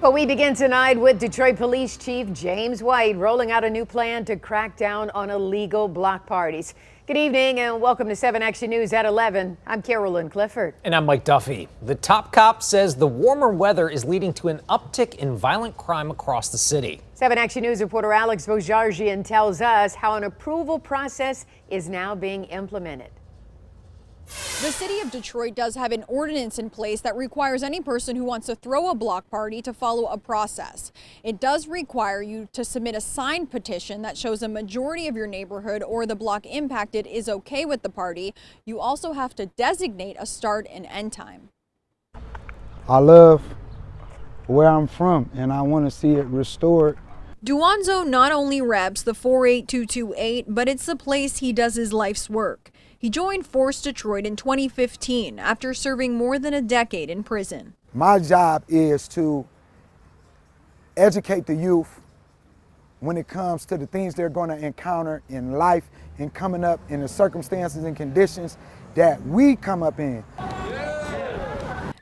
But we begin tonight with Detroit Police Chief James White rolling out a new plan to crack down on illegal block parties. Good evening and welcome to 7 Action News at 11. I'm Carolyn Clifford. And I'm Mike Duffy. The top cop says the warmer weather is leading to an uptick in violent crime across the city. 7 Action News reporter Alex Bojargian tells us how an approval process is now being implemented. The city of Detroit does have an ordinance in place that requires any person who wants to throw a block party to follow a process. It does require you to submit a signed petition that shows a majority of your neighborhood or the block impacted is okay with the party. You also have to designate a start and end time. I love where I'm from and I want to see it restored. Duanzo not only reps the 48228, but it's the place he does his life's work. He joined Force Detroit in 2015 after serving more than a decade in prison. My job is to educate the youth when it comes to the things they're going to encounter in life and coming up in the circumstances and conditions that we come up in.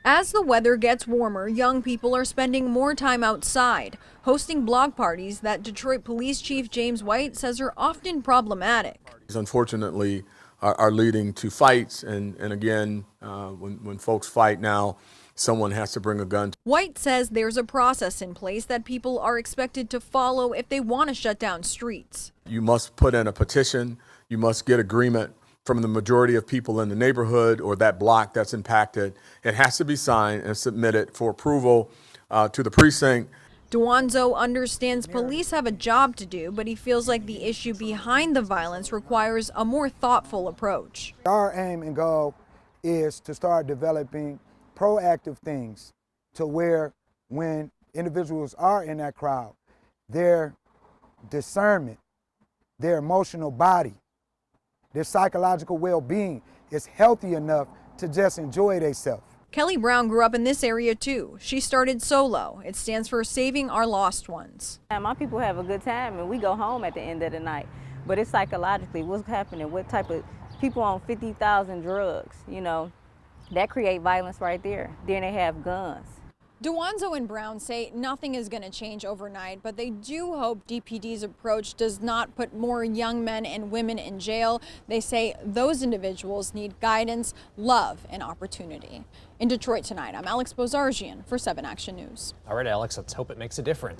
As the weather gets warmer, young people are spending more time outside, hosting block parties that Detroit Police Chief James White says are often problematic. Unfortunately, are leading to fights, and again, when folks fight now, someone has to bring a gun. White says there's a process in place that people are expected to follow if they want to shut down streets. You must put in a petition, you must get agreement from the majority of people in the neighborhood or that block that's impacted. It has to be signed and submitted for approval to the precinct. Duanzo understands police have a job to do, but he feels like the issue behind the violence requires a more thoughtful approach. Our aim and goal is to start developing proactive things to where when individuals are in that crowd, their discernment, their emotional body, their psychological well-being is healthy enough to just enjoy themselves. Kelly Brown grew up in this area too. She started SOLO. It stands for Saving Our Lost Ones. My people have a good time and we go home at the end of the night. But it's psychologically what's happening, what type of people on 50,000 drugs, that create violence right there. Then they have guns. Duanzo and Brown say nothing is going to change overnight, but they do hope DPD's approach does not put more young men and women in jail. They say those individuals need guidance, love, and opportunity. In Detroit tonight, I'm Alex Bojargian for 7 Action News. All right, Alex, let's hope it makes a difference.